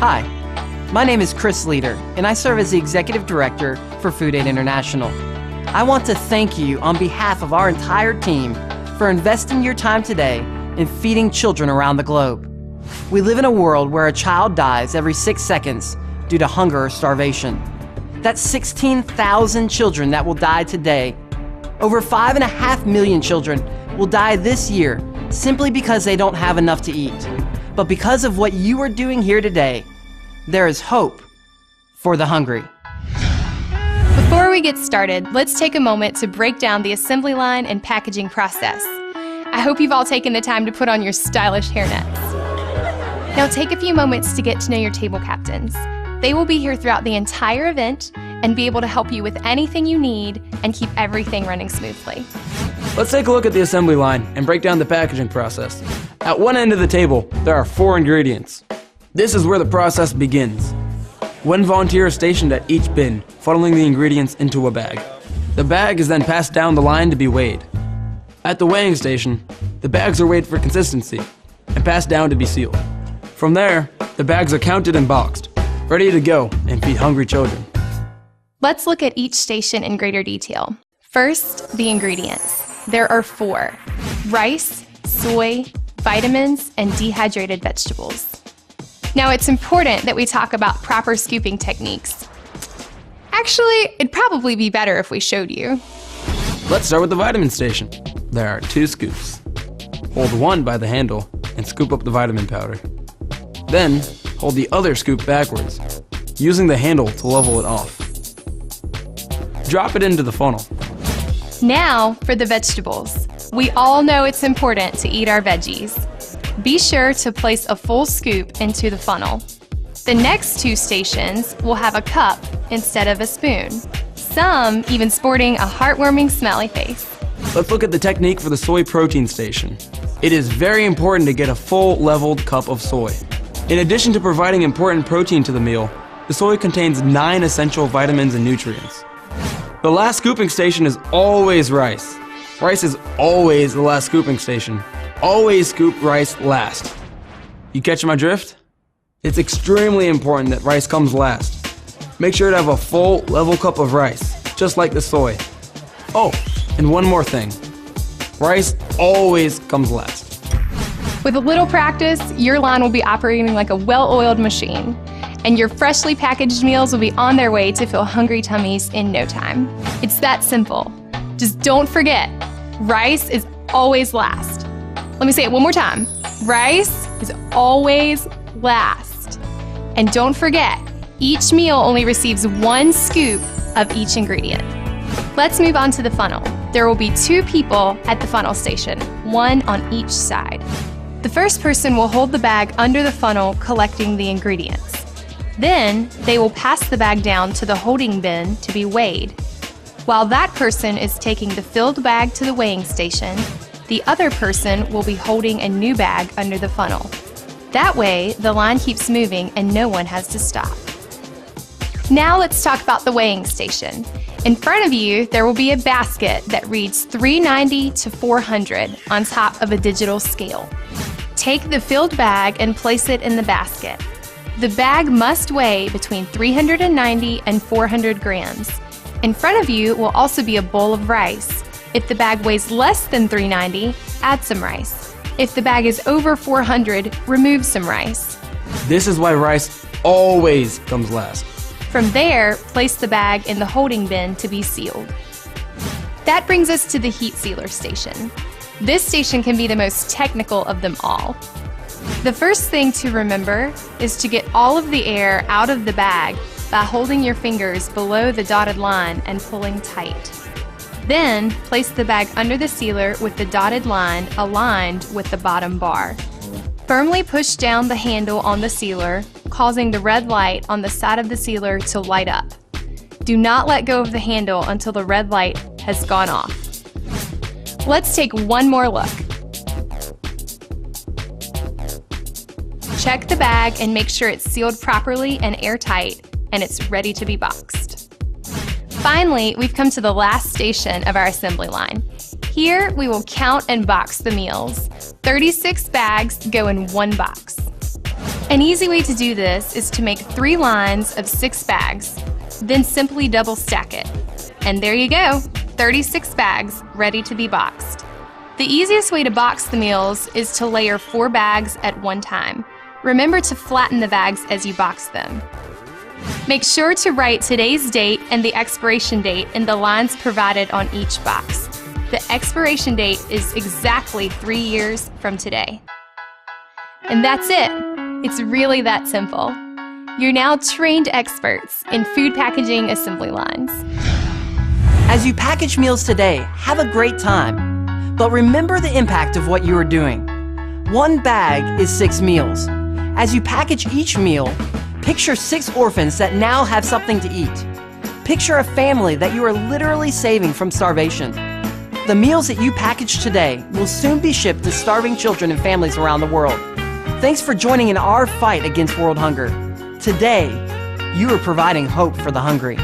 Hi, my name is Chris Leader, and I serve as the Executive Director for Food Aid International. I want to thank you on behalf of our entire team for investing your time today in feeding children around the globe. We live in a world where a child dies every 6 seconds due to hunger or starvation. That's 16,000 children that will die today. Over 5.5 million children will die this year simply because they don't have enough to eat. But because of what you are doing here today, there is hope for the hungry. Before we get started, let's take a moment to break down the assembly line and packaging process. I hope you've all taken the time to put on your stylish hairnets. Now take a few moments to get to know your table captains. They will be here throughout the entire event and be able to help you with anything you need and keep everything running smoothly. Let's take a look at the assembly line and break down the packaging process. At one end of the table, there are 4 ingredients. This is where the process begins. One volunteer is stationed at each bin, funneling the ingredients into a bag. The bag is then passed down the line to be weighed. At the weighing station, the bags are weighed for consistency and passed down to be sealed. From there, the bags are counted and boxed, ready to go and feed hungry children. Let's look at each station in greater detail. First, the ingredients. There are 4: rice, soy, vitamins, and dehydrated vegetables. Now, it's important that we talk about proper scooping techniques. Actually, it'd probably be better if we showed you. Let's start with the vitamin station. There are 2 scoops. Hold one by the handle and scoop up the vitamin powder. Then, hold the other scoop backwards, using the handle to level it off. Drop it into the funnel. Now for the vegetables. We all know it's important to eat our veggies. Be sure to place a full scoop into the funnel. The next 2 stations will have a cup instead of a spoon, some even sporting a heartwarming smiley face. Let's look at the technique for the soy protein station. It is very important to get a full leveled cup of soy. In addition to providing important protein to the meal, the soy contains 9 essential vitamins and nutrients. The last scooping station is always rice. Rice is always the last scooping station. Always scoop rice last. You catch my drift? It's extremely important that rice comes last. Make sure to have a full level cup of rice, just like the soy. Oh, and one more thing. Rice always comes last. With a little practice, your line will be operating like a well-oiled machine, and your freshly packaged meals will be on their way to fill hungry tummies in no time. It's that simple. Just don't forget, rice is always last. Let me say it one more time. Rice is always last. And don't forget, each meal only receives 1 scoop of each ingredient. Let's move on to the funnel. There will be 2 people at the funnel station, 1 on each side. The first person will hold the bag under the funnel collecting the ingredients. Then they will pass the bag down to the holding bin to be weighed. While that person is taking the filled bag to the weighing station, the other person will be holding a new bag under the funnel. That way, the line keeps moving and no one has to stop. Now let's talk about the weighing station. In front of you, there will be a basket that reads 390 to 400 on top of a digital scale. Take the filled bag and place it in the basket. The bag must weigh between 390 and 400 grams. In front of you will also be a bowl of rice. If the bag weighs less than 390, add some rice. If the bag is over 400, remove some rice. This is why rice always comes last. From there, place the bag in the holding bin to be sealed. That brings us to the heat sealer station. This station can be the most technical of them all. The first thing to remember is to get all of the air out of the bag by holding your fingers below the dotted line and pulling tight. Then, place the bag under the sealer with the dotted line aligned with the bottom bar. Firmly push down the handle on the sealer, causing the red light on the side of the sealer to light up. Do not let go of the handle until the red light has gone off. Let's take one more look. Check the bag and make sure it's sealed properly and airtight, and it's ready to be boxed. Finally, we've come to the last station of our assembly line. Here, we will count and box the meals. 36 bags go in one box. An easy way to do this is to make 3 lines of 6 bags, then simply double stack it. And there you go, 36 bags ready to be boxed. The easiest way to box the meals is to layer 4 bags at one time. Remember to flatten the bags as you box them. Make sure to write today's date and the expiration date in the lines provided on each box. The expiration date is exactly 3 years from today. And that's it. It's really that simple. You're now trained experts in food packaging assembly lines. As you package meals today, have a great time. But remember the impact of what you are doing. 1 bag is 6 meals. As you package each meal, picture 6 orphans that now have something to eat. Picture a family that you are literally saving from starvation. The meals that you package today will soon be shipped to starving children and families around the world. Thanks for joining in our fight against world hunger. Today, you are providing hope for the hungry.